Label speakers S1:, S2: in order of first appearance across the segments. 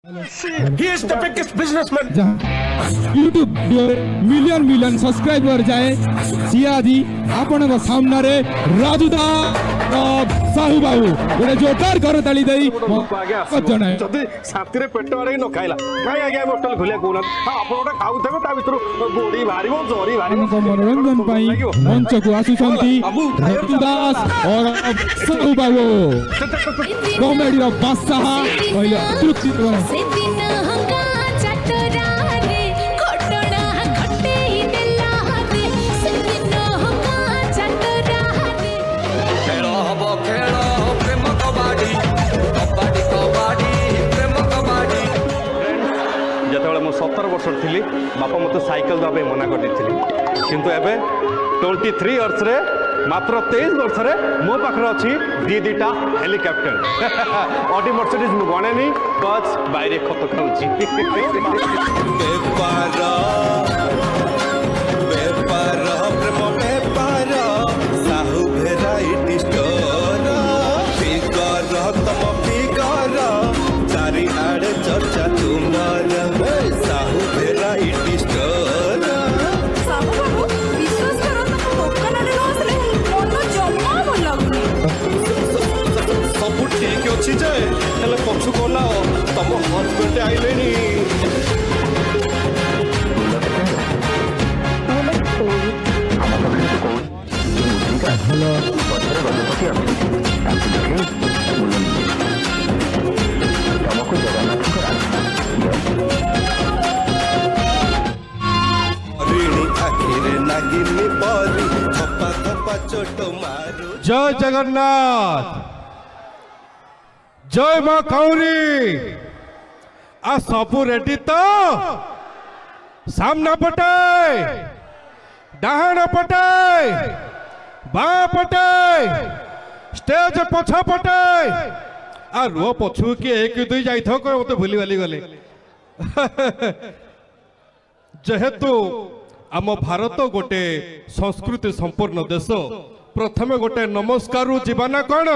S1: He is the biggest businessman.
S2: YouTube million million subscriber जाए सियादी आपण सामने रे राजुदा साहू बाबू गोटे जोरदार घर ताली देई जनाए
S1: जदि साथी रे पेट वाले न खाइला काई आगे होटल खोलिया कोना हां आपण ओटा खाउथबे ता भितर गोडी भारीबो जोरी भारीबो
S2: मनोरंजन पाई मंच को आसुछंती राजुदास और साहू बाबू कॉमेडी रो बादशाह कहले तृप्ति
S1: যেতବେଳେ ମୁଁ 17 ବର୍ଷର ଥିଲି ବାପା ମୋତେ ସାଇକେଲ ଦେବା ପାଇଁ ମନା କରିଦେଇଥିଲି କିନ୍ତୁ ଏବେ 23 ଇୟର୍ସରେ ମାତ୍ର 23 ବର୍ଷରେ ମୋ ପାଖରେ ଅଛି ଦିଟା ହେଲିକପ୍ଟର ଅଡି ମର୍ସିଡିଜ୍ ମୁଁ ଗଣେନି ବସ୍ ବାଇରେ ଖତ ଖାଉଛି
S3: ପ୍ରେମ ବେପାର ସାହୁ ଭେରାଇଟି ଷ୍ଟୋର ଫିଗର ତମ ଫିଗର ଚାରିଆଡ଼େ ଚର୍ଚ୍ଚା ତୁମର ସାହୁ ଭେରାଇଟି ଷ୍ଟୋର
S4: ସାହୁ ବାବୁ ବିଶ୍ୱାସ କରନ୍ତୁ ମୋ ଦୋକାନରେ ଆସିଲେ ମନ ଜମା ଭଲ ଲାଗୁନି
S1: ସବୁ ଠିକ୍ ଅଛି ଯେ ହେଲେ ପଛକୁ ଓହ୍ଲାଅ ତମ ହଜବେଣ୍ଡ ଆଇଲେଣି
S2: जय जगन्नाथ जय मां कौरी आ सबू रेडी तो सामना पटे डाहाण पटे बाँ पटे स्टेज पछा पटे आ रुह पछू कि एक दुई जाई थो को मते भूली वाली गले जेहेतु आम भारत गोटे संस्कृति संपूर्ण देश प्रथमे गोटे नमस्कार जीवाना कौन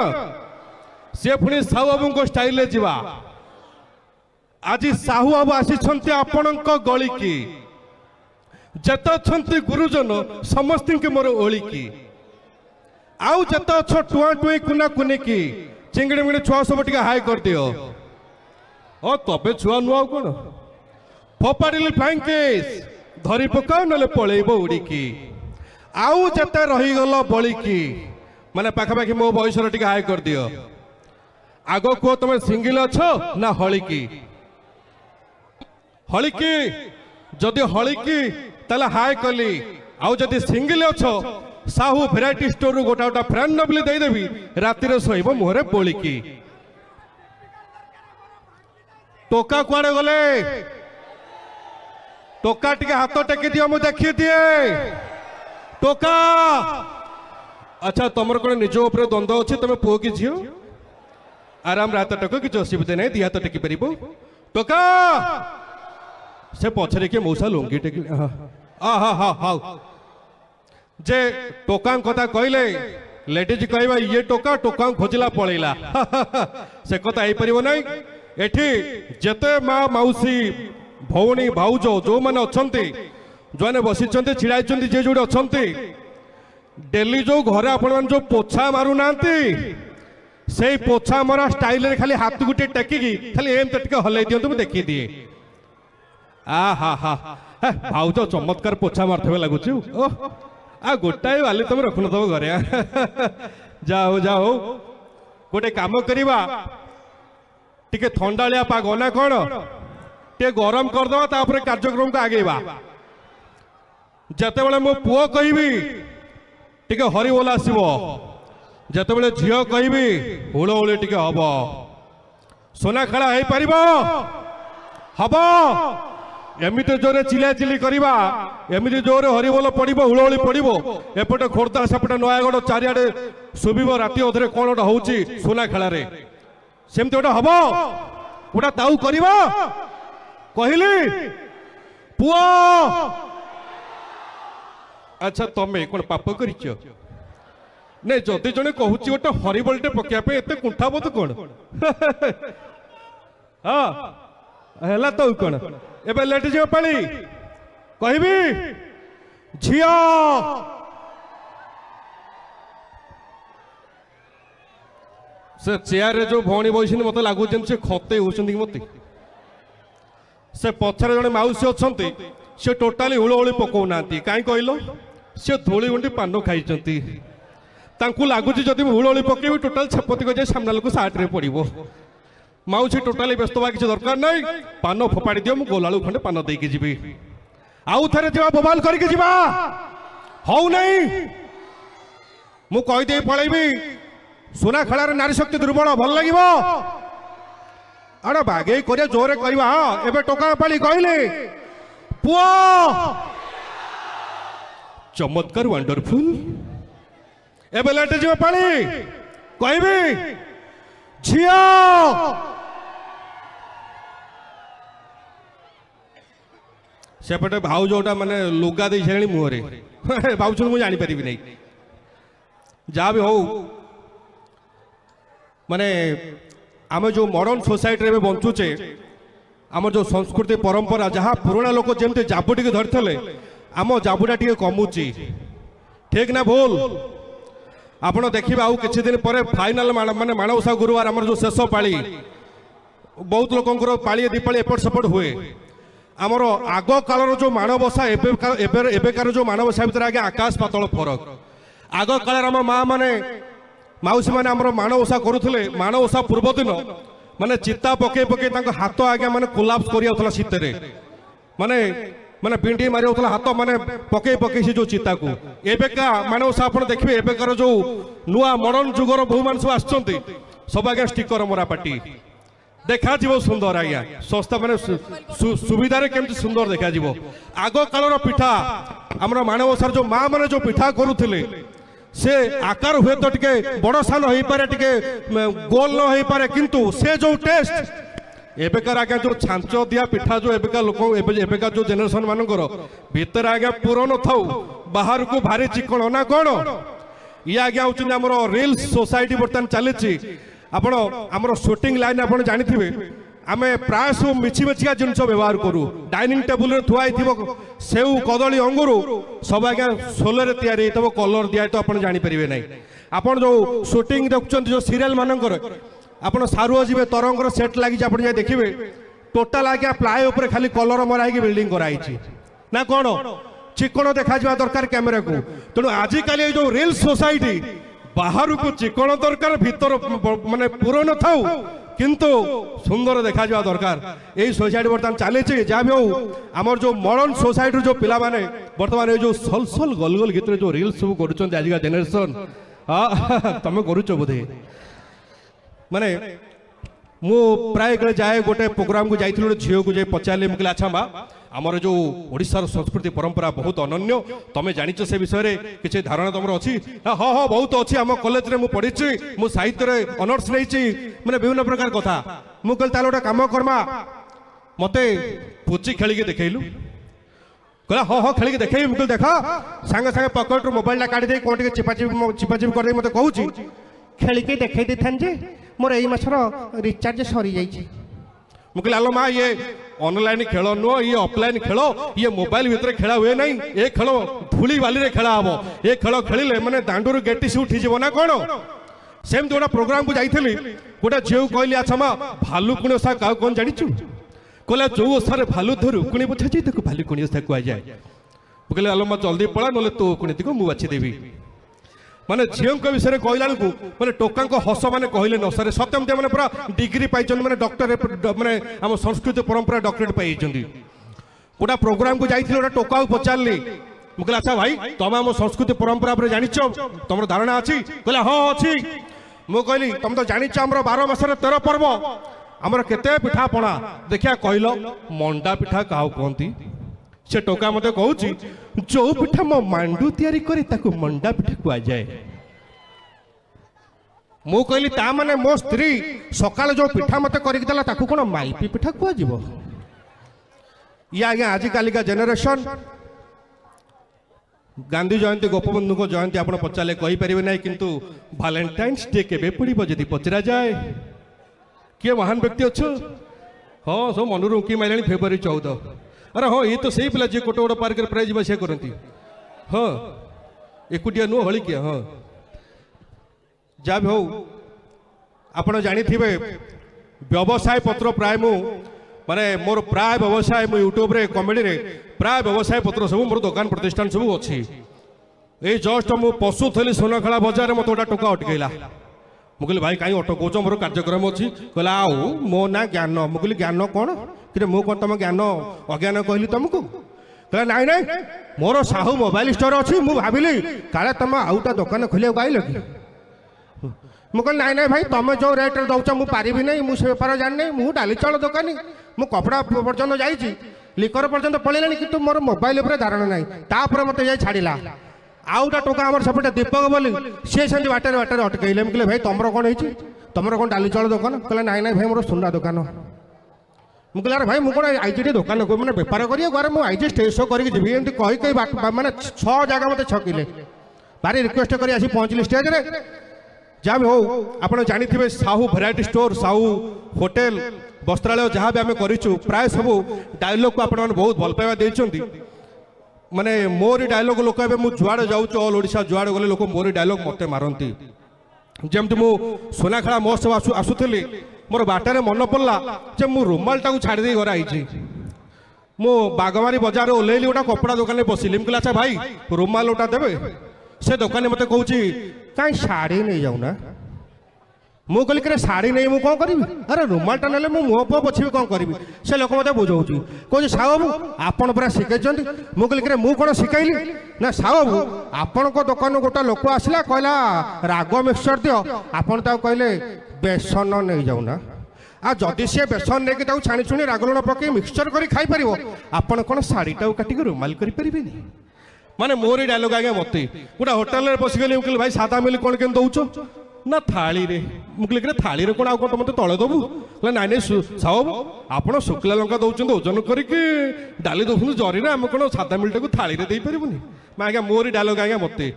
S2: सी पुणी साहू बाबू स्टाइल जीवा आज साहू बाबू आसी आपण गली की जेत अच्छा गुरुजन समस्त मोर ओली की आउ जेत अछ टुआ टुई कुना कुनी की चिंगड़ी मिंगड़ी छुआ सब टे हाई कर दियो ओ तबे छुआ नुआ कौन फोपाड़ी फ्लाइंग धरी पकाओ ना पलैब उड़ीकी आउ जेते रहीगल बलिकी माने पाखापाखि मो बयसर टिके हाई कर दियो आगो को तुम सिंगल अछ ना हलिकी हलिकी जदि हलिकी ताले हाई कली आउ जदि सिंगल अछ साहू भेराइटी स्टोर गोटा गोटा फ्रेंड नबली दे देबी राति रे सोइबो मुहरे बोलिकी टोका कुआडे गले टोका टिके हाथ टेकी दियो मु देखी दिए टोका अच्छा तुम कौन निज उपर द्वंद्व अच्छे तुम पुओ कि झील आराम रात टक किसी असुविधा नहीं दी हाथ टेकी पार टोका से पछरे किए मौसा लुंगी टेक हाँ हाँ हाँ जे टोका कथा कहले लेडीज कहवा ये टोका टोका खोजला पलैला से कथा हो पार ना एठी जेते माँ मौसी भौणी भाउज जो मैंने अच्छा जो मैंने बसी छिड़ा जे जो अच्छा डेली जो घरे आपण जो पोछा मारू ना से पोछा मरा स्टाइल खाली हाथ गुटे टेकिकी खाली एमती टे हल्ई दिंतु मुझे देखी दिए आ हा हा भाउज चमत्कार पोछा मारथे लगुच आ गोटाए वाली तुम रखुन तब घरे जाओ जाओ गोटे काम करवा टिके थंडालिया पाग ना कौन टे गरम करदे तापर कार्यक्रम को आगेवा जिते मो पुओ कहि टिके हरि बोल आसो जिते झील कहि हुलहुली टिके हम सोना खेला हो पार हम एमती जोरे चिला चिली करवा एमती जोरे हरिबोल पड़ो हुलहुली पड़ो एपटे खोर्धा सेपटे नयागढ़ चारिआडे शुभ राति अधे कौन गोटे हूँ सोना खेलार सेमती गोटे हम गोटा ताऊ कर कहली पुओ अच्छा तमें कौन पाप कर नहीं जदि जड़े कहूँ गोटे हरिबोलटे पकड़ा एत कुंठा बोध कौन हाँ ହେଲା ତ କ'ଣ ଏବେ ଲେଟ୍ ଯିବ ପାଳି କହିବି ଝିଅ ସେ ଚେୟାରରେ ଯୋଉ ଭଉଣୀ ବସିଛନ୍ତି ମତେ ଲାଗୁଛି ସେ ଖତେଇ ହଉଛନ୍ତି କି ମତେ ସେ ପଛରେ ଜଣେ ମାଉସୀ ଅଛନ୍ତି ସେ ଟୋଟାଲି ହୁଳହୁଳି ପକଉନାହାନ୍ତି କାହିଁ କହିଲ ସେ ଧୂଳି ଗୁଣ୍ଡି ପାନ ଖାଇଛନ୍ତି ତାଙ୍କୁ ଲାଗୁଛି ଯଦି ମୁଁ ହୁଳହୁଳି ପକେଇବି ଟୋଟାଲ ଛେପତି ଗଜାଇ ସାମ୍ନା ଲୋକ ସାର୍ଟରେ ପଡ଼ିବ ମାଉସୀ ଟୋଟାଲି ବ୍ୟସ୍ତ ହେବା କିଛି ଦରକାର ନାହିଁ ପାନ ଫୋପାଡ଼ି ଦିଅ ମୁଁ ଗୋଲାଳୁ ଖଣ୍ଡେ ପାନ ଦେଇକି ଯିବି ଆଉ ଥରେ ଯିବା ବୋବାଲ କରିକି ଯିବା ହଉ ନାହିଁ ମୁଁ କହିଦେଇ ପଳେଇବି ସୁନାଖେଳାରେ ନାରୀ ଶକ୍ତି ଦୁର୍ବଳ ଭଲ ଲାଗିବ ଆରେ ବାଗେଇ କରିବା ଜୋରେ କରିବା ହଁ ଏବେ ଟୋକା ପାଳି କହିଲେ ପୁଅ ଚମତ୍କାର ୱାଣ୍ଡରଫୁଲ ଏବେ ଲେଟ୍ ଯିବ ପାଳି କହିବି ଝିଅ ସେପଟେ ଭାଉ ଯୋଉଟା ମାନେ ଲୁଗା ଦେଇ ସାରିଲେଣି ମୁହଁରେ ଭାବୁଛନ୍ତି ମୁଁ ଜାଣିପାରିବି ନାହିଁ ଯାହା ବି ହଉ ମାନେ ଆମେ ଯେଉଁ ମଡର୍ଣ୍ଣ ସୋସାଇଟିରେ ଏବେ ବଞ୍ଚୁଛେ ଆମର ଯେଉଁ ସଂସ୍କୃତି ପରମ୍ପରା ଯାହା ପୁରୁଣା ଲୋକ ଯେମିତି ଜାବୁଟିକି ଧରିଥିଲେ ଆମ ଜାବୁଟା ଟିକେ କମୁଛି ଠିକ ନା ଭୁଲ ଆପଣ ଦେଖିବେ ଆଉ କିଛି ଦିନ ପରେ ଫାଇନାଲ ମାନେ ମାଣବସା ଗୁରୁବାର ଆମର ଯେଉଁ ଶେଷ ପାଳି ବହୁତ ଲୋକଙ୍କର ପାଳି ଦିପାଳି ଏପଟ ସେପଟ ହୁଏ ଆମର ଆଗ କାଳର ଯେଉଁ ମାଣବସା ଏବେକାର ଯେଉଁ ମାଣବସା ଭିତରେ ଆଜ୍ଞା ଆକାଶ ପାତଳ ଫରକ ଆଗ କାଳରେ ଆମ ମା ମାନେ ମାଉସୀ ମାନେ ଆମର ମାଣବସା କରୁଥିଲେ ମାଣବସା ପୂର୍ବ ଦିନ ମାନେ ଚିତା ପକେଇ ପକେଇ ତାଙ୍କ ହାତ ଆଜ୍ଞା ମାନେ କୋଲାପ୍ସ କରି ଯାଉଥିଲା ଶୀତରେ ମାନେ ମାନେ ପିଣ୍ଡି ମାରି ଯାଉଥିଲା ହାତ ମାନେ ପକେଇ ପକେଇ ସେ ଯୋଉ ଚିତାକୁ ଏବେକା ମାଣବସା ଆପଣ ଦେଖିବେ ଏବେକାର ଯୋଉ ନୂଆ ମଡର୍ଣ୍ଣ ଯୁଗର ବୋହୂମାନେ ସବୁ ଆସିଛନ୍ତି ସବୁ ଆଜ୍ଞା ଷ୍ଟିକର ମରା ପାଟି ଦେଖାଯିବ ସୁନ୍ଦର ଆଜ୍ଞା ଶସ୍ତା ମାନେ ସୁବିଧାରେ କେମିତି ସୁନ୍ଦର ଦେଖାଯିବ ଆଗ କାଳର ପିଠା ଆମର ମାଣବସାର ଯୋଉ ମା ମାନେ ଯୋଉ ପିଠା କରୁଥିଲେ से आकार हुए तो टिके बड़ सान हो पारे टिके गोल न हो पारे किंतु से जो टेस्ट एबेकार आज्ञा जो छांच दिया पिठा जो एबेका लोक एबेका जो जेनेरेशन मानकर भितर आज्ञा पूरा न थाउ बाहर को भारी चिकण ना कौन ये आज्ञा होउछन हमरो रील्स सोसाइटी बर्तन चली आपण हमरो शूटिंग लाइन आपण जानिथिबे आमे प्राय सब मिछि मिछिका जिनस व्यवहार करू डाइनिंग टेबल रे थुआई थिबो सेउ कदली अंगुरु सब आज्ञा सोलर तयारी हेतबो कलर दिया तो आपण जानि परिबे नै आपण जो शूटिंग देखछन जो सीरियल मानकर आपण सारुआ जीवे तरंगर सेट लागि आपण जाय देखिबे टोटल आज्ञा प्लाय ऊपर खाली कलर मरा कि बिल्डिंग कराई ना कौन चिकण देखा जा दरकार कैमेरा को तेणु आजिकल जो रील सोसाइटी बाहर को चिकण दरकार भीतर माने पूरा न थाउ किंतु सुंदर देखा जा दरकार यही सोसाइटी बर्तमान चली जहाँ भी हो आमर जो मॉडर्न सोसाइटी जो पिला माने बर्तमान जो सल सल गल गल गीत जो रील सब करुँच आजिका जेनेरेशन हाँ तुम करुच बोधे माने मु प्राय जाए गोटे प्रोग्राम को जाइए झील को जाए पचारे मुझे अच्छा माँ आमर जो ओडिशार संस्कृति परंपरा बहुत अनन्य तमें जानिच से विषय में किसी धारणा तुम अच्छी हाँ हाँ बहुत अच्छी आम कॉलेज रे मु पढ़ी मु साहित्य ऑनर्स नहीं मैंने विभिन्न प्रकार कथा मु कहल ताले गोटे काम करमा मते पुची खेलिक देखलु कहला हाँ हाँ खेलिक देखेबी मुझे देख सांगे सांगे पकेट मोबाइल काढ़ी दे कौन चिपाचिपी कर मत कहूँ खेलिक देखे दे थान जे मोर एई मासर रिचार्ज सरी जाइए मुझे आलो माँ ये ऑनलाइन खेल नुह ये ऑफलाइन खेल ये मोबाइल भितर खेला हुए नहीं ये खेल धूली बाली खेला हम ये खेल खेलिले माने दांडू गेटी से उठी ना कौन सेमती गोटे प्रोग्राम को जाइली गोटे झील कहली अच्छा माँ भालुकुणी ओषा क्या कौन जाचु कहला जो ओषार भालु धर उकुणी बुझा जाए भालुकुणी ओषा कहुए मुझे आलो माँ जल्दी पड़ा ना तो उकुणी को मुझे बाछीदेवी माने झील विषय कहला माने टोका हस मैंने कहले न सर सत्यम मैंने पूरा डिग्री पाई माने डॉक्टर माने आम संस्कृति परंपरा डॉक्टरेट पाई गोटा प्रोग्राम को जाइए गोटे टोका पचारि मुझे अच्छा भाई तुम आम संस्कृति परंपरा पर जानिच तुम धारणा अच्छी कहला हाँ अच्छी मुझे कहली तुम तो जानिच आम 12 मासर 13 पर्व आमर केते पिठा पणा देखिया कहल मंडा पिठा क्या कहती से टोका मत कहूँ जो पिठा मो मांडू तैयारी करे ताकू मंडा पिठा कह जाए मु कहली ता माने मो स्त्री सकाल जो पिठा मत करिक देला ताकू कोन मालपी पिठा कह जीवो या आज्ञा आजिकालिका जेनेरेशन गांधी जयंती गोपबंधु को जयंती आप पचारे कहींपारे ना किंतु वैलेंटाइन्स डे केबे पड़ो जदि पचरा जाए किए महान व्यक्ति अच्छो ହଁ ସବୁ ମନରୁ ଉଙ୍କି ମାରିଲାଣି ଫେବୃଆରୀ 14। ଆରେ ହଁ ଇଏ ତ ସେଇ ପିଲା ଯିଏ କୋଟଗଡ଼ ପାର୍କରେ ପ୍ରାୟ ଯିବା ଆସିବା କରନ୍ତି। ହଁ ଏକୁଟିଆ ନୁହଁ ହଳିକିଆ। ହଁ ଯାହା ବି ହଉ ଆପଣ ଜାଣିଥିବେ ବ୍ୟବସାୟ ପତ୍ର ପ୍ରାୟ ମୁଁ ମାନେ ମୋର ପ୍ରାୟ ବ୍ୟବସାୟ ମୁଁ ୟୁଟ୍ୟୁବରେ କମେଡ଼ିରେ ପ୍ରାୟ ବ୍ୟବସାୟ ପତ୍ର ସବୁ ମୋର ଦୋକାନ ପ୍ରତିଷ୍ଠାନ ସବୁ ଅଛି। ଏଇ ଜଷ୍ଟ ମୁଁ ପଶୁଥିଲି ସୁନାଖଳା ବଜାରରେ ମୋତେ ଗୋଟେ ଟୋକା ଅଟକେଇଲା। ମୁଁ କହିଲି ଭାଇ କାହିଁ ଅଟକଉଛ, ମୋର କାର୍ଯ୍ୟକ୍ରମ ଅଛି। କହିଲା ଆଉ ମୋ ନାଁ ଜ୍ଞାନ। ମୁଁ କହିଲି ଜ୍ଞାନ କ'ଣ କିରେ, ମୁଁ କ'ଣ ତମ ଜ୍ଞାନ ଅଜ୍ଞାନ କହିଲି ତମକୁ? କହିଲା ନାଇଁ ନାଇଁ ମୋର ସାହୁ ମୋବାଇଲ ଷ୍ଟୋର ଅଛି, ମୁଁ ଭାବିଲି କାଳେ ତମ ଆଉଟା ଦୋକାନ ଖୋଲିବାକୁ ଆଇଲ କି? ମୁଁ କହିଲି ନାଇଁ ନାଇଁ ଭାଇ ତମେ ଯେଉଁ ରେଟ୍ରେ ଦେଉଛ ମୁଁ ପାରିବି ନାହିଁ, ମୁଁ ସେ ବେପାର ଜାଣିନାହିଁ, ମୁଁ ଡାଲି ଚାଉଳ ଦୋକାନୀ, ମୁଁ କପଡ଼ା ପର୍ଯ୍ୟନ୍ତ ଯାଇଛି, ଲିକର ପର୍ଯ୍ୟନ୍ତ ପଳେଇଲାଣି, କିନ୍ତୁ ମୋର ମୋବାଇଲ ଉପରେ ଧାରଣା ନାହିଁ। ତାପରେ ମୋତେ ଯାଇ ଛାଡ଼ିଲା। ଆଉ ଗୋଟେ ଟୋକା ଆମର ସେପଟେ ଦୀପକ ବୋଲି ସିଏ ସେମିତି ବାଟରେ ବାଟରେ ଅଟକେଇଲେ। ମୁଁ କହିଲି ଭାଇ ତମର କ'ଣ ହେଇଛି, ତମର କ'ଣ ଡାଲି ଚାଉଳ ଦୋକାନ? କହିଲେ ନାଇଁ ନାଇଁ ଭାଇ ମୋର ସୁନା ଦୋକାନ। ମୁଁ କହିଲି ଆରେ ଭାଇ ମୁଁ କ'ଣ ଆଇଛି ଏଠି ଦୋକାନ ମାନେ ବେପାର କରିବାକୁ, ଆରେ ମୁଁ ଆଇଛି ଷ୍ଟେଜ୍ ଶୋ କରିକି ଯିବି। ଏମିତି କହି କହି ମାନେ 6 ଜାଗା ମୋତେ ଛକିଲେ। ଭାରି ରିକ୍ୱେଷ୍ଟ କରି ଆସି ପହଞ୍ଚିଲି ଷ୍ଟେଜ୍ରେ। ଯାହା ବି ହଉ ଆପଣ ଜାଣିଥିବେ Sahu variety store, Sahu hotel, ବସ୍ତ୍ରାଳୟ ଯାହା ବି ଆମେ କରିଛୁ ପ୍ରାୟ ସବୁ ଡାଇଲଗ୍କୁ ଆପଣମାନେ ବହୁତ ଭଲ ପାଇବା ଦେଇଛନ୍ତି। ମାନେ ମୋରି ଡାଇଲଗ ଲୋକ ଏବେ ମୁଁ ଯୁଆଡ଼େ ଯାଉଛି ଅଲ୍ ଓଡ଼ିଶା ଯୁଆଡ଼େ ଗଲେ ଲୋକ ମୋରି ଡାଇଲଗ ମୋତେ ମାରନ୍ତି। ଯେମିତି ମୁଁ ସୁନାଖଳା ମହୋତ୍ସବ ଆସୁଥିଲି, ମୋର ବାଟରେ ମନେ ପଡ଼ିଲା ଯେ ମୁଁ ରୁମାଲଟାକୁ ଛାଡ଼ି ଦେଇ ଘରେ ଆଇଛି। ମୁଁ ବାଗମାରୀ ବଜାରରେ ଓହ୍ଲେଇଲି, ଗୋଟେ କପଡ଼ା ଦୋକାନରେ ବସିଲି। ମୁଁ କହିଲି ଆଚ୍ଛା ଭାଇ ରୁମାଲ ଗୋଟା ଦେବେ? ସେ ଦୋକାନୀ ମୋତେ କହୁଛି କାହିଁ ଶାଢ଼ୀ ନେଇଯାଉନା। ମୁଁ କହିଲି କିରେ ଶାଢ଼ୀ ନେଇ ମୁଁ କ'ଣ କରିବି, ଆରେ ରୁମାଲଟା ନେଲେ ମୁଁ ମୁହଁ ପୁଅ ପୋଛିବି କ'ଣ କରିବି? ସେ ଲୋକ ମୋତେ ବୁଝଉଛି, କହୁଛି ସାହୁ ବାବୁ ଆପଣ ପୁରା ଶିଖେଇଛନ୍ତି। ମୁଁ କହିଲି କିରେ ମୁଁ କ'ଣ ଶିଖାଇଲି ନା, ସାହୁ ବାବୁ ଆପଣଙ୍କ ଦୋକାନରୁ ଗୋଟେ ଲୋକ ଆସିଲା କହିଲା ରାଗ ମିକ୍ସଚର ଦିଅ, ଆପଣ ତାକୁ କହିଲେ ବେସନ ନେଇଯାଉନା। ଆଉ ଯଦି ସିଏ ବେସନ ନେଇକି ତାକୁ ଛାଣି ଛୁଣି ରାଗ ଲୁଣ ପକେଇ ମିକ୍ସଚର କରି ଖାଇପାରିବ, ଆପଣ କ'ଣ ଶାଢ଼ୀଟାକୁ କାଟିକି ରୁମାଲ କରିପାରିବେନି? ମାନେ ମୋରି ଡାଇଲଗ ଆଜ୍ଞା ମୋତେ। ଗୋଟେ ହୋଟେଲରେ ବସିଗଲି, ମୁଁ କହିଲି ଭାଇ ସାଧା ମିଲ୍ କ'ଣ କେମିତି ଦେଉଛ? ନା ଥାଳିରେ। ମୁଁ କହିଲି କିରେ ଥାଳିରେ କ'ଣ ଆଉ କ'ଣ ମୋତେ ତଳେ ଦେବୁ? କହିଲେ ନାଇଁ ନାଇଁ ସାହୁ ଆପଣ ଶୁଖିଲା ଲଙ୍କା ଦେଉଛନ୍ତି ଓଜନ କରିକି, ଡାଲି ଦେଉଛନ୍ତି ଜରିରେ, ଆମେ କ'ଣ ସାଧା ମିଲ୍ଟାକୁ ଥାଳିରେ ଦେଇପାରିବୁନି? ଆଜ୍ଞା ମୋରି ଡାଇଲଗ ଆଜ୍ଞା ମୋତେ।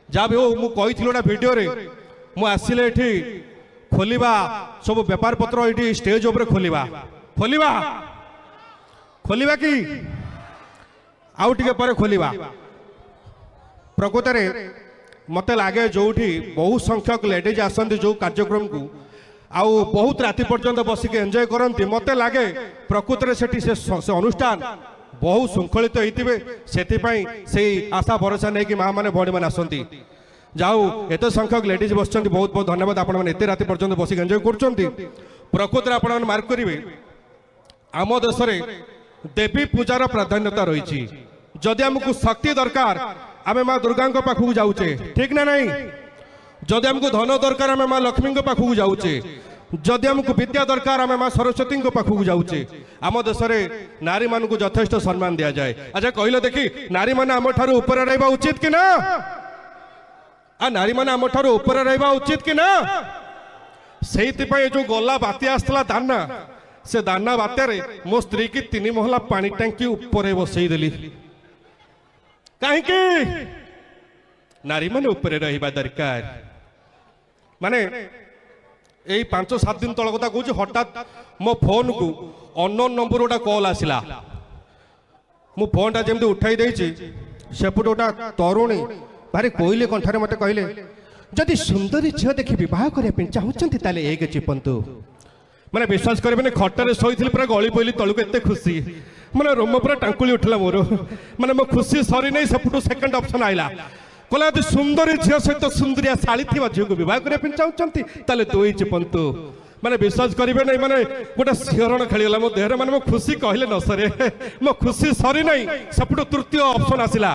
S2: ଯାହା ବି ହଉ ମୁଁ କହିଥିଲି ଗୋଟେ ଭିଡ଼ିଓରେ, ମୁଁ ଆସିଲେ ଏଠି ଖୋଲିବା ସବୁ ବେପାର ପତ୍ର ଏଠି ଷ୍ଟେଜ ଉପରେ ଖୋଲିବା ଖୋଲିବା ଖୋଲିବା କି ଆଉ ଟିକେ ପରେ ଖୋଲିବା। ପ୍ରକୃତରେ ମୋତେ ଲାଗେ ଯେଉଁଠି ବହୁ ସଂଖ୍ୟକ ଲେଡିଜ୍ ଆସନ୍ତି ଯେଉଁ କାର୍ଯ୍ୟକ୍ରମକୁ, ଆଉ ବହୁତ ରାତି ପର୍ଯ୍ୟନ୍ତ ବସିକି ଏନ୍ଜୟ କରନ୍ତି, ମୋତେ ଲାଗେ ପ୍ରକୃତରେ ସେଠି ସେ ଅନୁଷ୍ଠାନ ବହୁ ଶୃଙ୍ଖଳିତ ହେଇଥିବେ। ସେଥିପାଇଁ ସେଇ ଆଶା ଭରସା ନେଇକି ମା ମାନେ ଭଉଣୀମାନେ ଆସନ୍ତି। ଯାଉ ଏତେ ସଂଖ୍ୟକ ଲେଡିଜ୍ ବସିଛନ୍ତି, ବହୁତ ବହୁତ ଧନ୍ୟବାଦ। ଆପଣମାନେ ଏତେ ରାତି ପର୍ଯ୍ୟନ୍ତ ବସିକି ଏନ୍ଜୟ କରୁଛନ୍ତି। ପ୍ରକୃତରେ ଆପଣମାନେ ମାର୍କ କରିବେ ଆମ ଦେଶରେ ଦେବୀ ପୂଜାର ପ୍ରାଧାନ୍ୟତା ରହିଛି। ଯଦି ଆମକୁ ଶକ୍ତି ଦରକାର ଆମେ ମା ଦୁର୍ଗାଙ୍କ ପାଖକୁ ଯାଉଛେ, ଠିକ ନା ନାହିଁ? ଯଦି ଆମକୁ ଧନ ଦରକାର ଆମେ ମା ଲକ୍ଷ୍ମୀଙ୍କ ପାଖକୁ ଯାଉଛେ, ଯଦି ଆମକୁ ବିଦ୍ୟା ଦରକାର ଆମେ ମା ସରସ୍ୱତୀଙ୍କ ପାଖକୁ ଯାଉଛେ। ଆମ ଦେଶରେ ନାରୀମାନଙ୍କୁ ଯଥେଷ୍ଟ ସମ୍ମାନ ଦିଆଯାଏ। ଆଚ୍ଛା କହିଲେ ଦେଖି, ନାରୀମାନେ ଆମଠାରୁ ଉପରେ ରହିବା ଉଚିତ କି ନା? ନାରୀମାନେ ଆମଠାରୁ ଉପରେ ରହିବା ଉଚିତ କି ନା? ସେଇଥିପାଇଁ ଯୋଉ ଗଲା ବାତ୍ୟା ଆସିଥିଲା ଦାନା, ସେ ଦାନା ବାତ୍ୟାରେ ମୋ ସ୍ତ୍ରୀ କି 3 ମହଲା ପାଣି ଟାଙ୍କି ଉପରେ ବସେଇଦେଲି। କାହିଁକି? ନାରୀମାନେ ଉପରେ ରହିବା ଦରକାର। ମାନେ ଏଇ 5-7 ଦିନ ତଳ କଥା କହୁଛି, ହଠାତ୍ ମୋ ଫୋନକୁ ଅନନୋନ୍ ନମ୍ବର ଗୋଟେ କଲ୍ ଆସିଲା। ମୁଁ ଫୋନଟା ଯେମିତି ଉଠାଇ ଦେଇଛି, ସେପଟେ ଗୋଟେ ତରୁଣୀ ଭାରି କୋଇଲି କଣ୍ଠରେ ମୋତେ କହିଲେ, ଯଦି ସୁନ୍ଦରୀ ଝିଅ ଦେଖି ବିବାହ କରିବା ପାଇଁ ଚାହୁଁଛନ୍ତି ତାହେଲେ 1 ଚିପନ୍ତୁ। ମାନେ ବିଶ୍ୱାସ କରିବେନି, ଖଟରେ ଶୋଇଥିଲି ପୁରା ଗଳି ପଇଲି ତଳକୁ, ଏତେ ଖୁସି, ମାନେ ରୋମ ପୁରା ଟାଙ୍କୁଳି ଉଠିଲା ମୋର। ମାନେ ମୋ ଖୁସି ସରି ନାହିଁ, ସେପଟୁ ସେକେଣ୍ଡ ଅପସନ୍ ଆଇଲା, କହିଲା ଯଦି ସୁନ୍ଦରୀ ଝିଅ ସହିତ ସୁନ୍ଦରିଆ ଶାଳୀ ଥିବା ଝିଅକୁ ବିବାହ କରିବା ପାଇଁ ଚାହୁଁଛନ୍ତି ତାହେଲେ 2 ଚିପନ୍ତୁ। ମାନେ ବିଶ୍ୱାସ କରିବେ ନାହିଁ, ମାନେ ଗୋଟେ ଶିହରଣ ଖେଳିଗଲା ମୋ ଦେହରେ। ମାନେ ମୋ ଖୁସି କହିଲେ ନ ସରେ, ମୋ ଖୁସି ସରି ନାହିଁ। ସେପଟୁ ତୃତୀୟ ଅପସନ୍ ଆସିଲା,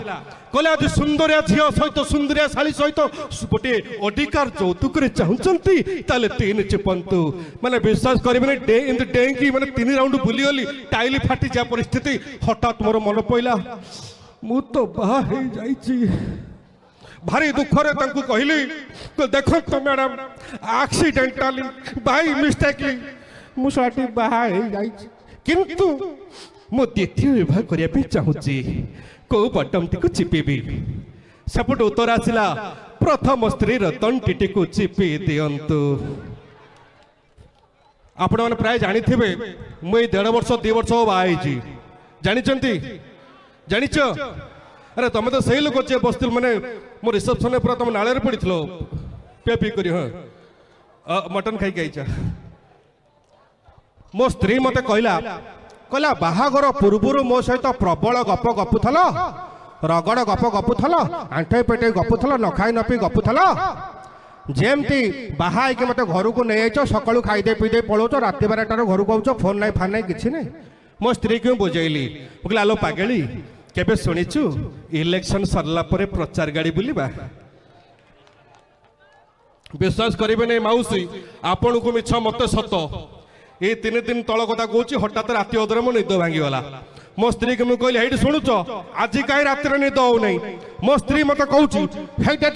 S2: କହିଲେ ଯଦି ସୁନ୍ଦରିଆ ଝିଅ ସହିତ ସୁନ୍ଦରିଆ ଶାଳୀ ସହିତ ଗୋଟିଏ ଅଧିକାର ଯୌତୁକରେ ଚାହୁଁଛନ୍ତି ତାହେଲେ 3 ଚିପନ୍ତୁ। ମାନେ ବିଶ୍ୱାସ କରିବେନି, ଏମିତି ଡେଇଁକି ମାନେ 3 ରାଉଣ୍ଡ ବୁଲିଗଲି, ଟାଇଲି ଫାଟିଯିବା ପରିସ୍ଥିତି। ହଠାତ୍ ମୋର ମନେ ପଇଲା ମୁଁ ତ ବାହା ହେଇଯାଇଛି। ଭାରି ଦୁଃଖରେ ତାଙ୍କୁ କହିଲି, ଦେଖନ୍ତୁ ମ୍ୟାଡାମ ଆକ୍ସିଡେଣ୍ଟାଲି ବାଇ ମିଷ୍ଟେକଲି ମୁଁ ସେଠି ବାହା ହେଇଯାଇଛି, କିନ୍ତୁ ମୁଁ ଦ୍ୱିତୀୟ ବିବାହ କରିବା ପାଇଁ ଚାହୁଁଛି, କୋଉ ବଟମଟିକୁ ଚିପିବି? ସେପଟୁ ଉତ୍ତର ଆସିଲା, ପ୍ରଥମ ସ୍ତ୍ରୀର ତଣ୍ଟିଟିକୁ ଚିପି ଦିଅନ୍ତୁ। आपण मैंने प्राय जानी थे मुझे 1.5 वर्ष 2 वर्ष बाई जानी जानिच अरे तुम तो सही लोक जे बस मैंने मो रिसेप्शन पूरा तुम नाले पड़ी पे पी कर हाँ मटन खाई आईचा मो स्त्री मत कहला बाहागर पूर्वर मो सहित प्रबल गप गपुल रगड़ गप गपुल आंठे पेटे गपुल न खाई न पी गपुल जेमती बाहा मत घर को नहीं आइच सकालू खाईदे पीदे पलाऊच राति 12टार घर को आउच फोन नाई फान नाई किसी नहीं मो स्त्री को बुझेली मुझे आलो पागेली केबे शुणीचु इलेक्शन सरला परे प्रचार गाड़ी बुलवा विश्वास करेंगे नहीं मौसी आपण को मिछ मत सत ये 3 दिन तल कथा कहूँ हठात राति अधर मो निद भांगीगला मो स्त्री को मुझे कहली शुणुच आज कहीं रात निद हो नहीं मो स्त्री मत कहूँ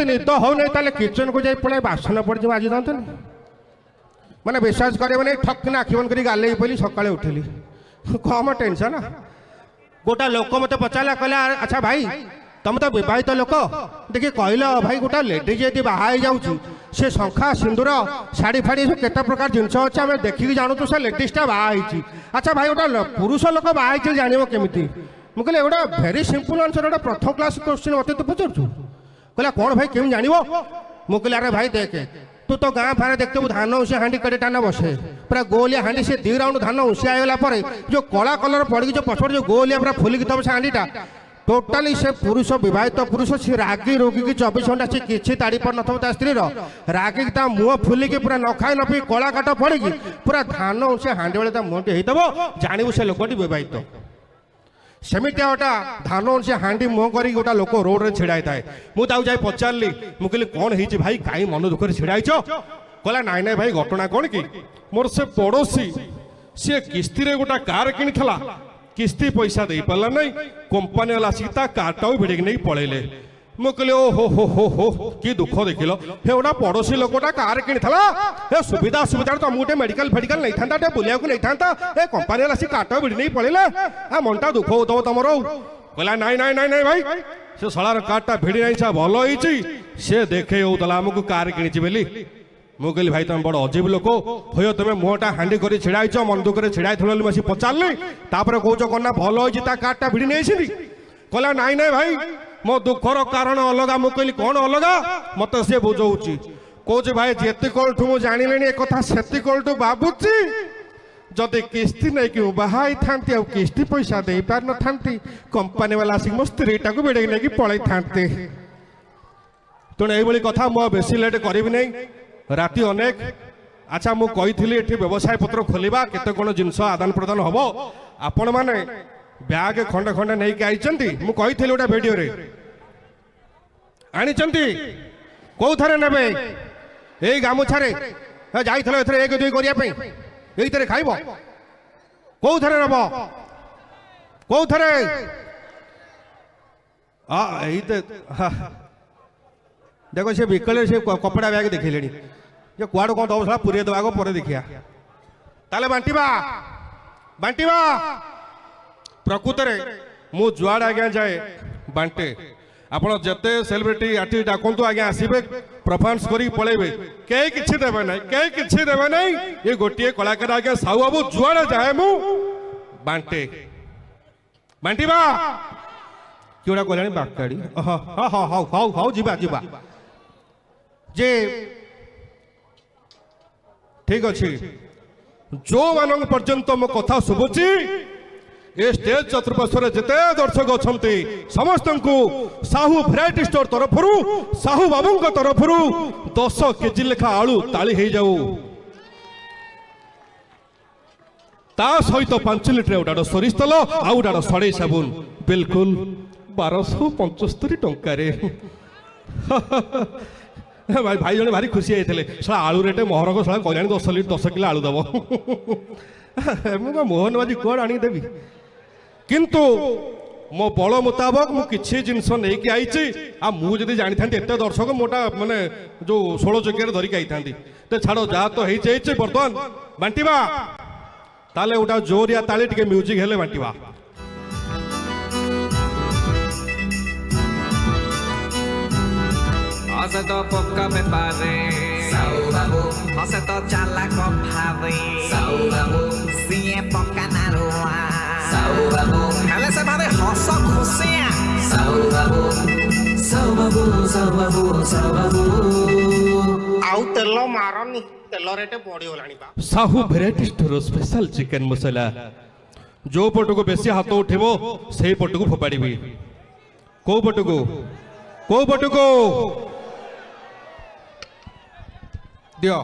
S2: निद हो नहीं किचन को जाए पड़े बासन पड़ आज दात मैंने विश्वास करेंगे नहीं ठक आखि बंद कर गाले पड़ी सकाଳେ उठिली कम टेंशन गोटा लोक मत पचारा कहला अच्छा भाई तुम तो विवाहित लोक देखिए कहल भाई गोटा लेडीज यदि बाहा जाऊँ से शंखा सिंदूर शाढ़ी फाड़ी सब केते प्रकार जिनस अच्छे आम देखिक जानूँ से लेडीजटा बाई अच्छा भाई गोटा पुरुष लोक बाई जान केमी मुझे कहले गोटा भेरी सिंपल आंसर गोटा प्रथम क्लास क्वेश्चन मत तू पचारू कहला कौन भाई केमी जान मुझे कहले अरे भाई देखे तू तो गाँ फारे देखते धान उसी हाँ कड़े टाना बसे पूरा गोलिया हाँ से 2 राउंड धान उसी आईगला जो कला कलर पड़ी जो पछड़ जो गोलिया पूरा फुलिक थब से हांडीटा टोटाली से पुरुष विवाहित पुरुष सी रागी रोगी की 24 घंटा से किसी ताड़ी पड़ न स्त्री रागी मुह फुलिकी पूरा न खाई न पी कला काट पड़ी पूरा धान उसी हाँ बेले मुहटी होता जानू से लोकटी विवाहित सेमितिया गोटा धान से हाँडी मुह कर गोटा लोक रोड रे छिड़ा थाए मुझे जाए पचारि मुझे कौन है भाई कहीं मन दुख छिड़ाइच कहला नाई नाई भाई घटना कौन कि मोर से पड़ोसी सी किस्ती गोटा कार कि किस्ती पैसा दे पारा नहीं कंपानी वाला आसिक कारटा भिड़िक नहीं पलैले मु कहली ओ हो कि दुख देखिल हे गोटा पड़ोसी लोकटा कार कि सुविधा असुविधा तुम गोटे मेडिकल फेडिकल नहीं था बुलिया नहीं था ए कंपानी वाला आसिक कारटा भिड़ नहीं पलैले आ मनटा दुख हो तुम कहला नाई नाई नाई नाई भाई से शलार कारटा भिड़ी नहीं भल हो सी देखे होता आमको कार कि मु कहली भाई तुम बड़ अजीब लोक हो तुम मुहटा हाँडी कर छिड़ाइच मन दुख छिड़ा थी पचारि तापर कौच कना भल हो कारटा भिड़ी नहीं कहला नाई नाई भाई मो दुखर कारण अलग मु कहली कौन अलग मत सी बुझाऊँ कौच भाई जेत कलठू मुझे जानी एक से कलठू भावुची जदि किस्ती नहीं कि बाहा था किस्ती पैसा दे पार न था कंपानी वाला आसिक मो स्त्रीटा को बेड़े नहीं पलि था तेणु ये कथा मुझे बेसी लेट करी नहीं राति अनेक अच्छा मु कही व्यवसाय पत्र खोलिबा केते कोन जिनस आदान प्रदान हम आपण माने बैग खंडे खंडे नहीं कि आई मु कही गोटे वीडियो रे आनी कौ थे ने यही गामुछारे जाइल एथरे 1 2 करने यही खाइब कौ थे नब कौ थे देखो से विकल से कपड़ा बैग देखिले जे कुआड़ कौन दब पूरे दबा पर देखिया ताले बांटीबा बांटीबा प्रकृत में मु जुआड़ आज्ञा जाए बांटे आपण जिते सेलिब्रिटी आर्टिस्ट डाकतु आज्ञा आसबे परफॉर्मेंस करी पलैबे कई किछि देबे नहीं कई किछि देबे नहीं ये गोटे कलाकार आज्ञा साहू बाबू जुआड़ जाए मु बांटे बांटीबा किड़ा कहलानी बाकाड़ी हाँ हाँ हाँ हाँ हाँ जीवा जीवा जे ठीक अच्छे जो मान पर्यंत मो कथा शुभुची ये स्टेज चतुर्पार्श्व जिते दर्शक अच्छा समस्त को साहू भेराइटी स्टोर तरफ साहू बाबू तरफ 10 केजी लेखा आलू ताली हो जाऊ ता सहित 5 लिटर गोटा सोरिष तेल आउ गोटा सड़े साबुन बिल्कुल 1275 टंकार भाई भाई जन भारी खुशी होते साला आलू रेट महरक साला कहलानी 10 किलो आलू दब मुझे मोहन बाजी कौन आनी देवी किंतु मो बल मुताबक मुझे जिनस नहीं आई मुझे जानी था एत दर्शक मोटा माने जो 16 चकिया धरिक आई था छाड़ जहाँ तो हो बर्तमान बांटीबा ताले गोटा जोरिया ताली टे म्यूजिक हेले बांटीबा
S5: Pasa to poca me pare. हसे तो चाला को भावे सीए पक्का नारुआ हेले से भावे हस खुशियाँ
S6: आउ तेल मारनी तेल रेट बढ़ीगलानी बा
S2: Sahu variety store special chicken मसला जो पटको बेसी हाथ उठेब से पटको फोपाड़ी कौ पटको दियो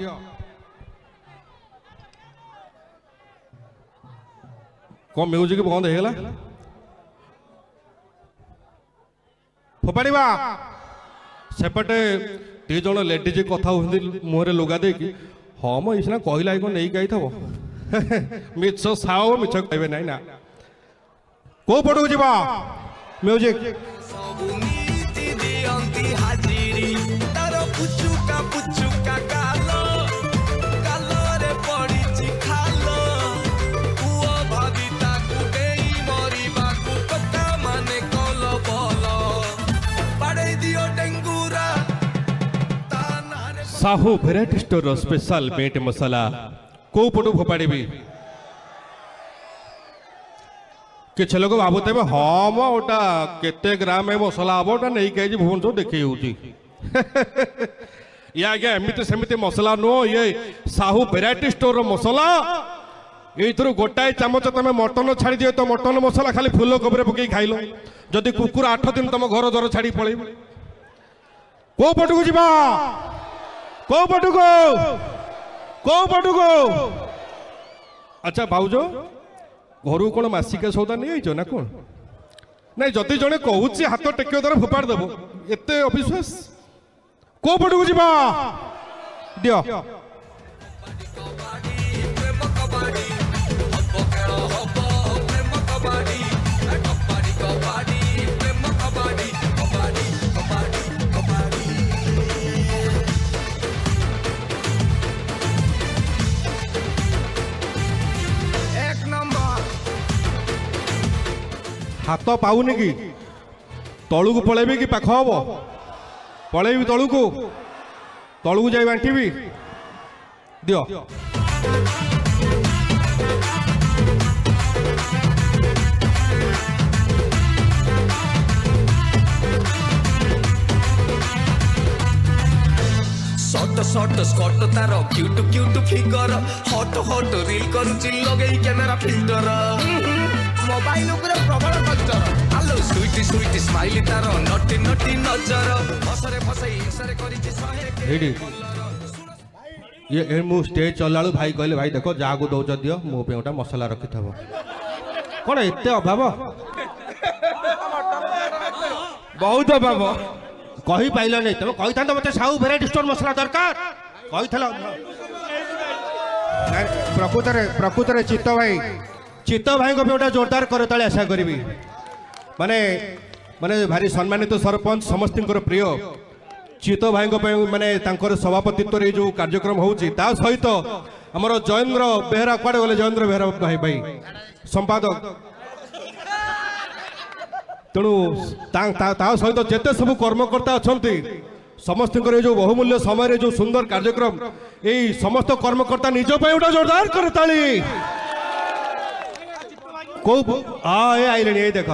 S2: कौन म्यूजिक बंद हो फोपाड़ा सेपटे दी जन लेडीज कथा मुहर लुगा दे हाँ मैं इसना कहला कौन नहीं गई थो मिछ साओ मिछ कहे ना ना कौ पटको जा म्यूजिक
S3: नीति दियंती हाजिरी तार पुचुका पुचुका कालो कालोरे पड़िछि खालो पुओ भाभी ताकू देई मरिबाकू टका माने कल बल पाड़े दियो डेंगूरा ता नारे
S2: Sahu variety store special meat masala कौ पटू फोपाड़ी किसी लोग भावुते हाँ मो ओटा केते ग्राम है मसला हम ओटा नहीं कही भुवनेश्वर देखी ये आज्ञा एमती सेमती मसला नुह ये साहू भेराइटी स्टोर मसला ये गोटाए चामच तुम मटन छाड़ी दिए तो मटन मसला खाली फुल कोबरे पकई खाइल जदि कुकुर 8 दिन तुम घर द्वार छाड़ी पड़े कौ पटू जा कौ पटू अच्छा भाउज घर कौन मासिका सौदा नहीं आइज ना कौन नहीं जदि जड़े कहूँ हाथ टेक द्वारा फोपाड़ देव एत अविश्वास कौ पटू जा दियो
S3: प्रेम कबाड़ी हब खेल हब प्रेम कबाड़ी कबाड़ी कबाड़ी प्रेम कबाड़ी कबाड़ी कबाड़ी कबाड़ी एक नंबर
S2: हाथ पाऊनी कि तलू को पलैबी कि पाख हम पलैबी तलू को जाई बांटीबी दियो
S3: शॉर्ट शॉर्ट स्कॉट तार cute cute figure hot hot reel करुची लगेई कैमेरा फिल्टर मोबाइल उपरे प्रबल culture hello sweet sweet smile तार नटी नटी नजर फसरे फसई इंसरे करिची सहे
S2: हेडी ये मु स्टेज चला भाई कहले भाई देखो जहाँ को दौच दियो मो पे गोटा मसला रखी थब कौन एत अभाव बहुत अभाव कही पाइल नहीं तुम कही था मत साहू भेराइटी स्टोर मसला दरकार कही प्रकृत चित्त भाई को गोटे जोरदार करताली आशा करी माने माने भारी सम्मानित सरपंच समस्त प्रिय चित्त भाई माने सभापतित्व जो कार्यक्रम होची सहित आमर जयेन्द्र बेहरा कुआडे गले जयेन्द्र बेहरा भाई भाई संपादक तेणु सहित जिते सब कर्मकर्ता अच्छा समस्त जो बहुमूल्य समय जो सुंदर कार्यक्रम यही समस्त कर्मकर्ता निज गोटे जोरदार करताली कौ ये आइले ये देख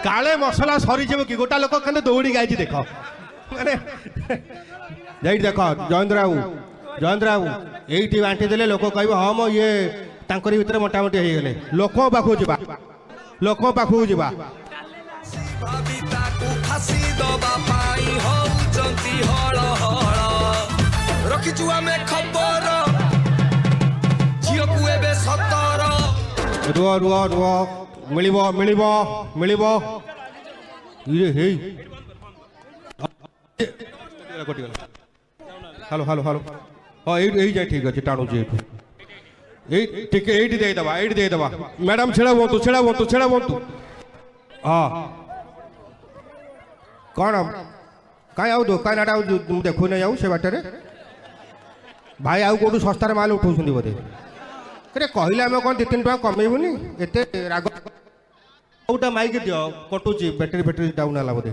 S2: काले मसला सरी जीव कि गोटा लोक कहते दौड़ी गाई देख माने देख जयेन्द्र बाबू ये बांटी देले लोक कह हाँ मो ये भितर मोटामोटी हो गले लोक पाखु जा
S3: भाभी ताकू फांसी दबा पाई होउचंती हळ हळ रखिचु आमे खबर झियकु एबे सतर
S2: रुआ मिलिबो ये हे हेलो हेलो हेलो हाँ यही जाए ठीक अच्छे टाणु ठीक है ये देदबा मैडम छेड़ा बुंतु हाँ कौन कहीं आउ दुकान आटा देखु नहीं आउ से बाटर भाई आउ कौटू सस्तार माल उठाऊँ बोधे अरे कहले आम कौन 2-3 टका कमेबुनि एत राग गोटा माइक दियो कटुची बैटेरी डाउन है बोधे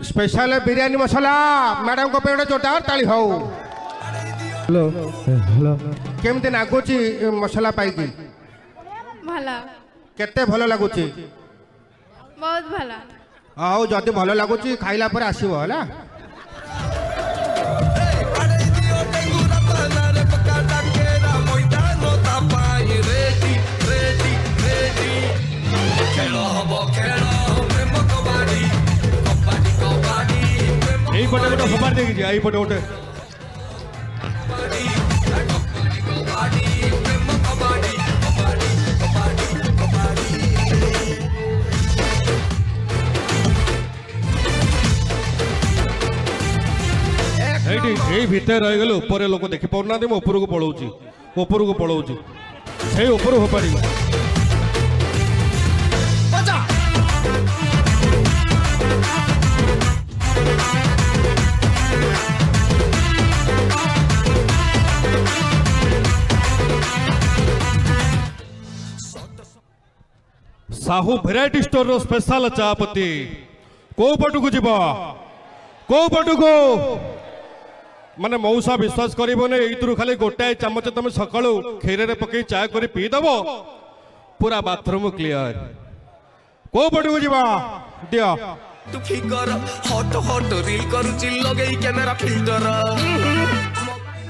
S2: स्पेशल बिरयानी मसाला मैडम को पे जोरदार ताली हो। हेलो हेलो केमती नागुची मसाला पाइकी
S4: ଭଲ
S2: केते भल लगुची
S4: ବହୁତ ଭଲ
S2: ଆଉ ଯଦି ଭଲ ଲାଗୁଛି ଖାଇଲା ପରେ ଆସିବ ହେଲା। এইপଟେ ଗୋଟେ ଫୋପାଡ଼ି ଦେଇକି ଯିବା এইପଟେ ଗୋଟେ এইটি এই ভিତରେ ରହିଗଲେ ଉପରେ ଲୋକ ଦେଖି ପାରୁନାହାନ୍ତି ମୁଁ ଉପରକୁ ପଳଉଛି ସେଇ ଉପରୁ ଫୋପାଡ଼ିବ। साहू भेराइटी स्टोर रो स्पेशल चापती को पटुकु जीव को पटुकु माने मौसा विश्वास करिबने एइतरु खाली गोटाए चामच तुम सकाळु खीर रे पकई चाय करी पी दबो पूरा बाथरूम क्लियर को पटुकु जीव दियो
S3: तू फिगर हट हट रील करूची लगेई कैमेरा फिल्टर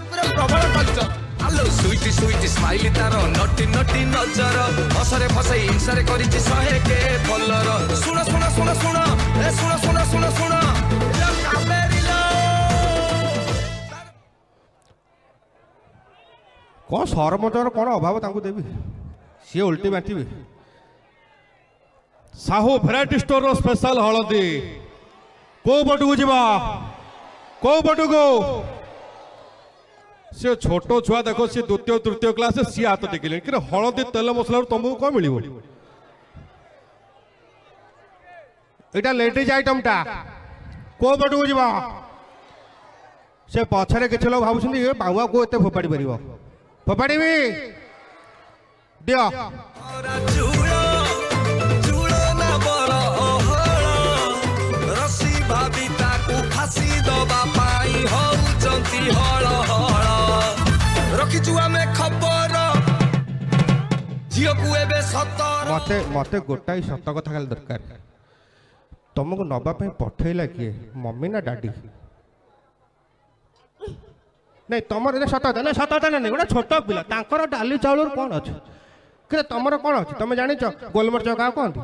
S3: पूरा प्रबल कल्चर आलो स्वीट स्वीट स्माइल तारो नटी नटी नजर हसरे फसई हिंसारे करिची सहे के फलर सुन सुन सुन सुन ए सुन सुन सुन सुन ए काबेरी लो
S2: कौन सरमजर कौन अभाव तांकु देवी सी उल्टी बांटिबे। साहू भेराइटी स्टोर रो स्पेशल हळदी को पटुकु जीवा को पटुकु से छोट छुआ देखो सी द्वितीय तृतीय क्लास सी हाथ टेकिले कि हळदी तेल मसला तुमको कौन मिलिबो एटा लेडीज आइटम टा को पटुकु जीवा से पछरे किछ लोग भाबुछन ए बाउआ को एते फोपाडी परिबो फोपाडीबी दियो
S3: चूड़ो चूड़ो ना बड़ ओहळ रसी भाभी ताकू फांसी दबा पाई होउचंती हळ हळ रखिचु आमे खबर झियकु एबे सतर
S2: मते मते गोटाई सत कथा खाली दरकार तुमको नबा पे पठेला किए मम्मी ना डैडी नहीं तुमर ए सत ना नहीं गोटे छोट पिला तांकर डाली चाउल कौन अच्छे कि तुमर कौन अच्छे तुम जान गोलमरिच क्या कहते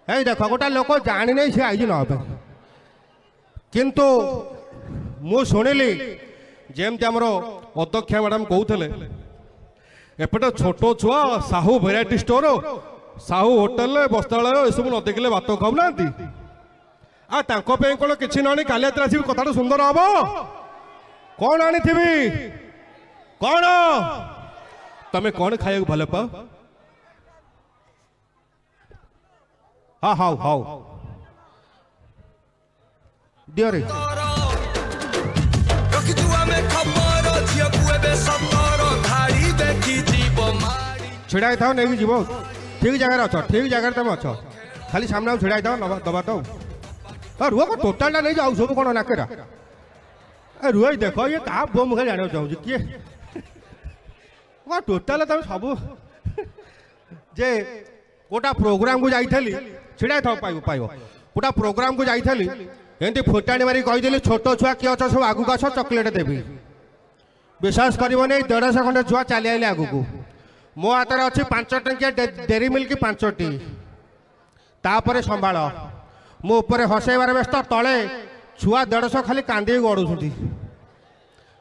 S2: है देख गोटा लोक जानी नहीं सी आई ना किंतु मु शुणिली जेमती आमर अध्यक्षा मैडम कहते एपटे छोट छुआ Sahu variety store Sahu hotel बस्त्रालय ये सब न देखिले भात खाऊना कौन किसी ना काली रात आस कथा सुंदर हम कौन आनी कौन तमें कौन खाया भल पाओ हाँ हाउ हाउ दियो रे
S3: रखिचु आमे खबर झियकु एबे सतर धाड़ी देखि जीव मारी
S2: छिड़ाई था नहीं जीव ठीक जगह अच्छ ठीक जगह तुम अच्छ खाली सामने छिड़ाई था दबा तो रुह को टोटाल नहीं जाऊ सब कौन नाकेरा रुह देख ये क्या बो मुखे जाना चाहूँ किए टोटाल तुम सब जे गोटा प्रोग्राम को जाइली छिड़ा था पाइब गोटा प्रोग्राम को जाइली एमती फुटाणी मारी कहीदेली छोट छुआ किए अच्छ सब आगू आस चॉकलेट देवी विश्वास कर 150 खंडे छुआ चली आइले आगू को मो हाथ में अच्छी 5 टंकिया डेरी मिल्क 5टी तापर संभाल मो ऊपर हसैबार व्यस्त तले छुआ 150 खाली कांदी गड़ुंट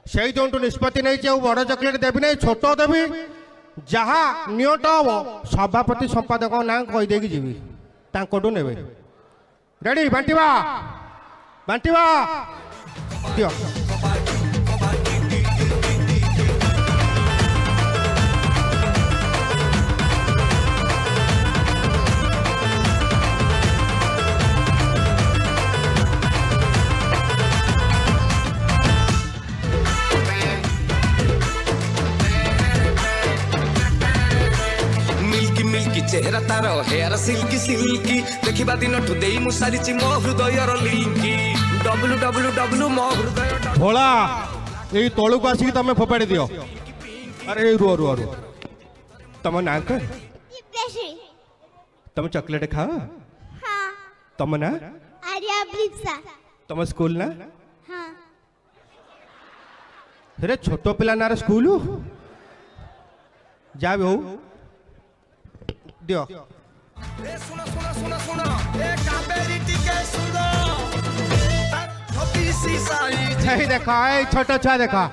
S2: से जो निष्पत्ति नहीं बड़ चॉकलेट देवी नहीं छोट देवी जहाँ नियत हम सभापति संपादक ना कहीदेकी जी ने रेडी बांटिबा बांटिबा दियो
S3: चेहरा तार हेयर सिल्की सिल्की देखिबा दिनठु देई मु सारिची मो हृदयर लिंकी www मो हृदय
S2: भोला यही तौल को आसिक तुम फोपाड़ी दियो। अरे रुह रुह रुह तुम ना कर
S7: दिव्याश्री।
S2: तुम चॉकलेट खाओ
S7: हाँ।
S2: तुम ना
S7: आर्या ब्लिप्सा।
S2: तुम स्कूल ना
S7: हाँ।
S2: अरे छोट पिला ना स्कूल जा भी हो दियो।
S3: ए सुनो सुनो सुनो सुनो ए काबेरी टिके सुनो छोटी साइज
S2: यही देखा ए छोट छुआ देखा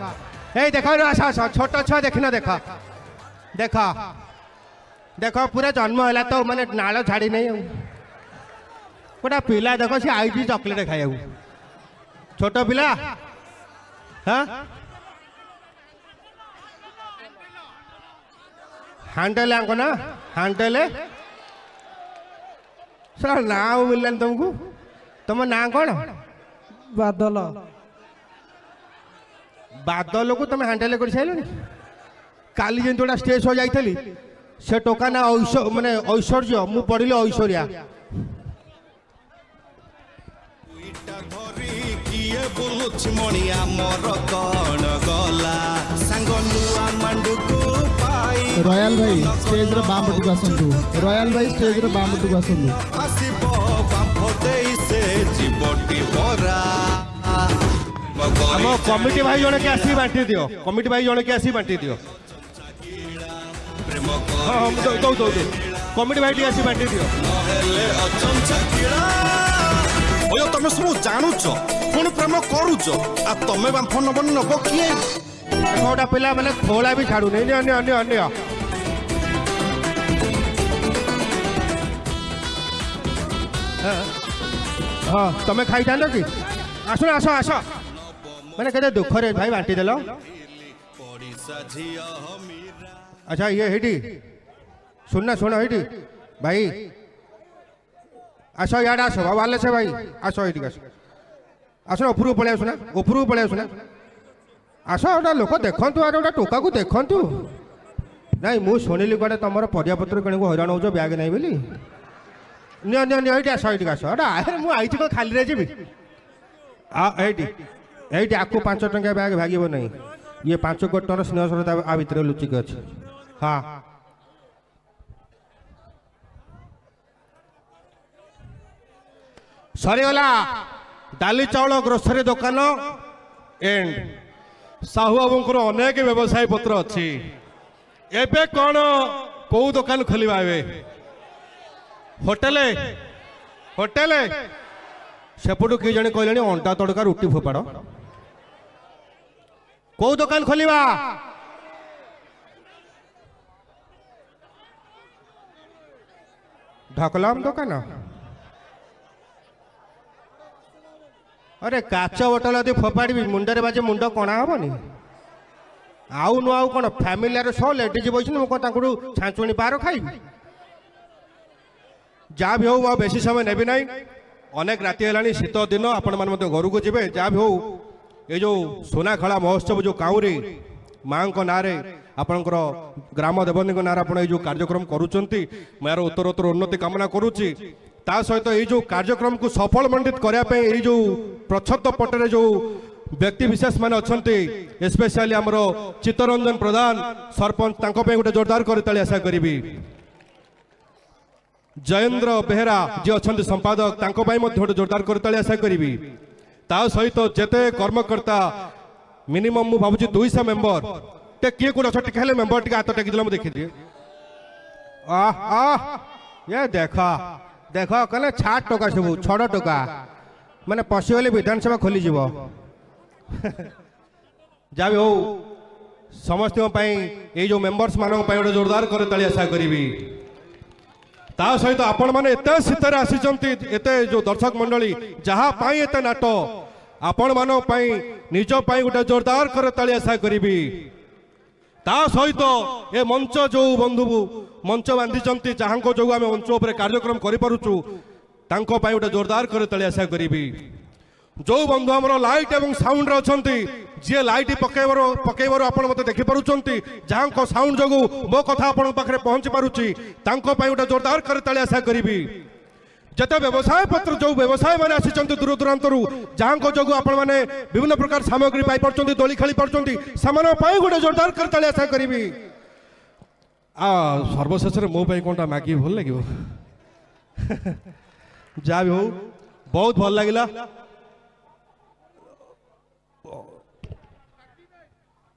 S2: ए देखा आसा आसा छोट छुआ देखना देखा देखा देखो पूरा जन्म है तो मैंने नाल छाड़ी नहीं गोटा पिला देखो सी आई चॉकलेट खाया छोट पिला हाँ हैंडल आंको ना हैंडल सर ना मिललानी तुमको तुम ना कौन
S8: बादल
S2: बादल को तुम हैंडल कर सारे काली जमी गोटा स्टेज शो जाइली से टोका ना माने ऐश्वर्य मु पढ़िली ऐश्वर्या
S9: किए बोलुछ मणिया मोर कण गला सांग नुआ मांडुको पाई
S8: रॉयल भाई स्टेज रे बाम पटु आसंतु रॉयल भाई स्टेज रे बाम पटु आसंतु
S9: आसीबो बांफो देई से जीवटी भरा
S2: हम कमिटी भाई जने के आसी बांटी दियो कमिटी भाई जने के आसी बांटी दियो
S9: प्रेम
S2: हां हम दो दो कमिटी भाई टी आसी बांटी दियो
S9: हेले अचम छकिड़ा ओयो तमे सब जानुछ कोन प्रेम करूछ आ तमे बांफो नबन नबो किए
S2: गोटा पिला मैंने खोला भी छाड़ू नहीं अन्य अन्य अन्य हाँ तुम्हें खाई था कि आस आस आस मैंने कहते दुख रे भाई बांटी देल अच्छा ये हेटी सुनना सुनो हेटी भाई आस यार आस वाले से भाई आस हेटी आस आस उपरू पलि आसुना उपरू पलि आसुना आस गोटा लोक देखु आर गोटा टोका को देखु नाई मु शुणिली कड़े तुम परियापत्र कण को हईराण हो ब्याग नहीं बोली ये आस ये आस मुझे कौन खाली जी ये आपको 5 टंका ब्याग भागव नहीं ये 5 कोटी टन स्नेह श्रद्धा आ भितर लुचिक अच्छे हाँ सरीगला डाली चाउल ग्रोसरी दुकान एंड साहू बाबूंकर अनेक व्यवसाय पत्र अच्छी एबे कौन कौ दुकान खोलिबा एबे होटेल होटेल सेपटू किए जने कहले अंडा तड़का रुटी फोपाड़ कौ दुकान खोलिबा ढकलाम दुकान अरे काच बोतल यदि फोपाड़ी मुंडे बाजे मुंड कणा हेनी आउ नु आउ कौन फैमिली सौ लेडीज बस मुझे छाँचुणी पार खाइबी जहाँ भी हो बेसी समय नेबी ना अनेक राति है शीत दिन आपण मैंने घर को जी जहाँ भी हो ये जो सोनाखेला महोत्सव जो काउरी माँ ना आपणकर ग्राम देवनी ना आप जो कार्यक्रम करुँच मैं उत्तरोत्तर उन्नति कामना करुच्ची ता सहित ये जो कार्यक्रम को सफल मंडित करने ये जो प्रच्छद पटरे जो व्यक्ति विशेष मान अच्छा स्पेशली आमर चित्तरंजन प्रधान सरपंच गोटे जोरदार करताली आशा करी जयेंद्र बेहेरा जी अच्छा संपादक गोटे जोरदार करताली आशा करी ता सहित जेते कर्मकर्ता मिनिमम मु भावुची 200 मेंबर टे किए कोन अच्छा टिके मेंबर टिके हाथ टेकी दिला देखी दिए ये देखा देखो कहले 6 टका सब 6 टका माने पशिगले विधानसभा खोली जीव जा भी हो समस्त ये जो मेंबर्स मान गोटे जोरदार करताली आशा करी ता सहित आपण मैंने एत शीतर आसीचंती एते जो दर्शक मंडली जहाँ पाई एते नाट आपण मान निज गोटे जोरदार करताली आशा करी ता सहित ए मंच जो बंधु मंच बांधी जहाँ जो आम मंच उपर कार्यक्रम करूँ गोटे जोरदार करताली आशा करी जो बंधु आमर लाइट एवं साउंड अच्छा जी लाइट पकईबार आप मत देखिपुंट जहाँ साउंड जो मो कथा आपण पाखे पहुंची पारुची गोटे जोरदार कर ताली आशा करी जत व्यवसाय पत्र जो व्यवसाय मैंने आसी दूर दूरांत जहाँ जो आपण मैंने विभिन्न प्रकार सामग्री पाई दोली खेली पार्टी गोटे जोरदार कर ताली आशा करी सर्वशेष मो कौनटा मागी भल लगे जहाँ भी हो बहुत भल लगिला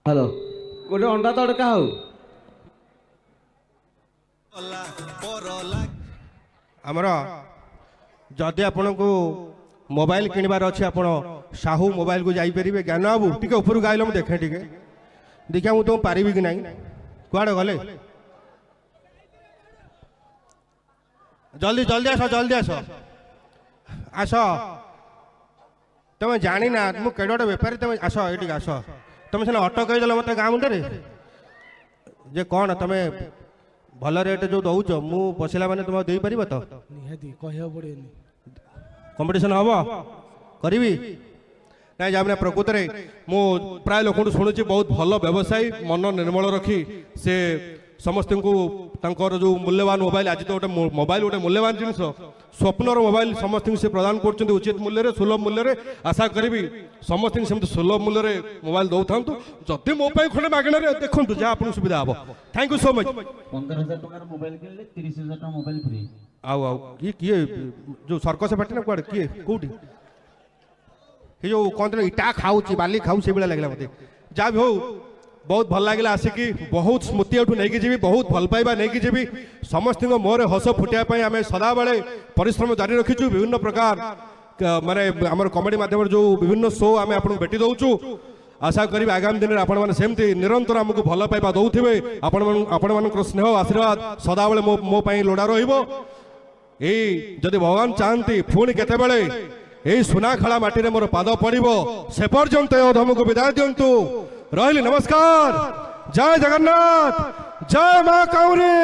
S10: हेलो गोटे अंडा तड़का हो
S2: आमर जदि आपण को मोबाइल किणवार अच्छे आप साहू मोबाइल को जापरेंगे ज्ञान बाबू टे ऊपर गाइल मुझे देखे टे देखा मुझे तुम पारि कि ना कुआड़े गले जल्दी जल्दी आस आस तुम जानी ना मुझे गोटे बेपारी तुम आस ये आस तुम सीना अटक मत गाँ मुंडे जे कौन तुम भल रेट जो दौच मु बसला मैंने तुम दे पार तो कंपटीशन हम करी ना जाने प्रकृत में मु प्राय लोक शुणुची बहुत भल व्यवसायी मन निर्मल रखी से समस्त को जो मूल्यवान मोबाइल आज तो गोटे मोबाइल गोटे मूल्यवान जिन स्वप्नर मोबाइल समस्त से प्रदान कर उचित मूल्य सुलभ मूल्य आशा करी समस्त सेमती सुलभ मूल्य मोबाइल दौ था जदि मो खंडे मागणार देखो जहाँ आपको सुविधा हम thank you so much
S10: 15,000 mobile Kinley 30,000 mobile free
S2: आउ किए जो सर्कस पार्टी ना कौन किए कौटी ये जो कहते इटा खाऊ बाली खाऊ से भाया लगे मत जहाँ भी हो बहुत भल लगे आसिकी बहुत स्मृति एठू नहीं जी बहुत भल पाइबा नहीं जी समस्त मोहरे हस फुटाई आम सदा बेले परिश्रम जारी रखीचु विभिन्न प्रकार माने आम कमेडी माध्यम जो विभिन्न शो आम आपको भेटी दौचु आशा करी आगामी दिन में आपण मैंने सेमती निरंतर आमको भल पाइबा दौथे आपण मान स्नेह आशीर्वाद सदा बेले मो लोड़ा रही भगवान चाहती पुणी केतेबेले यही सुनाखेला माटी मोर पाद पड़ो से पर्यंत अधमको विदाय दिंतु रही नमस्कार जय जगन्नाथ जय मां काउरी।